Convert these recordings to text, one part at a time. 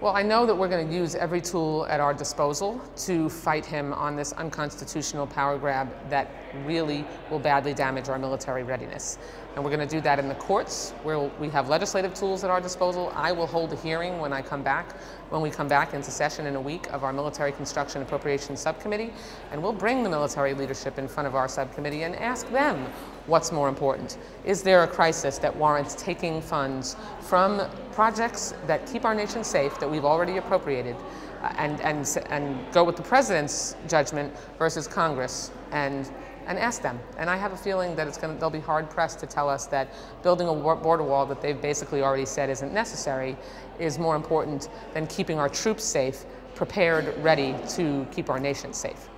Well, I know that we're going to use every tool at our disposal to fight him on this unconstitutional power grab that really will badly damage our military readiness. And we're going to do that in the courts, where we have legislative tools at our disposal. I will hold a hearing when we come back into session in a week of our Military Construction Appropriations Subcommittee, and we'll bring the military leadership in front of our subcommittee and ask them what's more important. Is there a crisis that warrants taking funds from projects that keep our nation safe, that we've already appropriated, and go with the president's judgment versus Congress and ask them? And I have a feeling that they'll be hard pressed to tell us that building a border wall that they've basically already said isn't necessary is more important than keeping our troops safe, prepared, ready to keep our nation safe.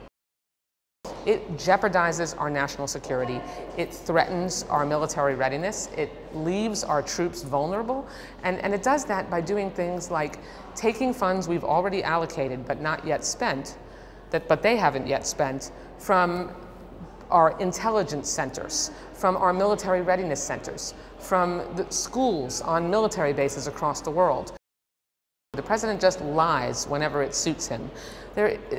It jeopardizes our national security. It threatens our military readiness. It leaves our troops vulnerable. And it does that by doing things like taking funds we've already allocated but not yet spent, but they haven't yet spent, from our intelligence centers, from our military readiness centers, from the schools on military bases across the world. The president just lies whenever it suits him.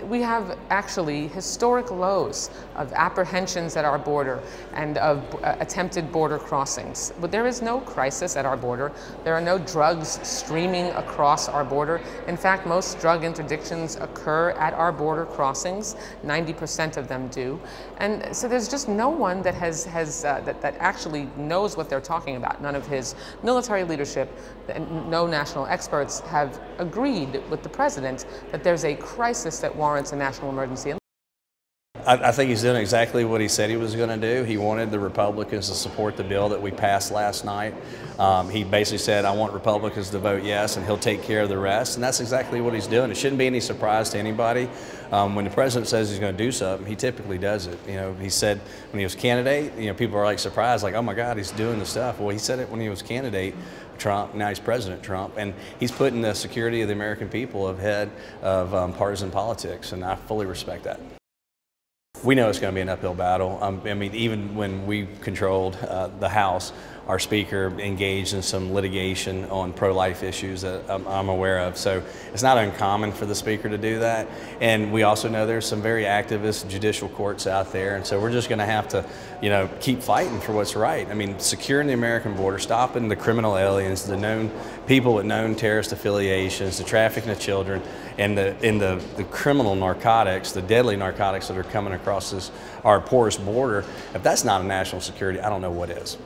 We have actually historic lows of apprehensions at our border and of attempted border crossings. But there is no crisis at our border. There are no drugs streaming across our border. In fact, most drug interdictions occur at our border crossings. 90% of them do. And so there's just no one that that actually knows what they're talking about. None of his military leadership, and no national experts have agreed with the president that there's a crisis that warrants a national emergency. I think he's doing exactly what he said he was going to do. He wanted the Republicans to support the bill that we passed last night. He basically said, I want Republicans to vote yes, and he'll take care of the rest. And that's exactly what he's doing. It shouldn't be any surprise to anybody. When the president says he's going to do something, he typically does it. You know, he said when he was candidate, people are like surprised, like, oh my God, he's doing the stuff. Well, he said it when he was candidate Trump, now he's President Trump, and he's putting the security of the American people ahead of partisan politics, and I fully respect that. We know it's going to be an uphill battle. I mean, even when we controlled the House, our Speaker engaged in some litigation on pro-life issues that I'm aware of. So it's not uncommon for the Speaker to do that. And we also know there's some very activist judicial courts out there. And so we're just going to have to, keep fighting for what's right. I mean, securing the American border, stopping the criminal aliens, the known people with known terrorist affiliations, the trafficking of children, and the criminal narcotics, the deadly narcotics that are coming across our porous border. If that's not a national security, I don't know what is.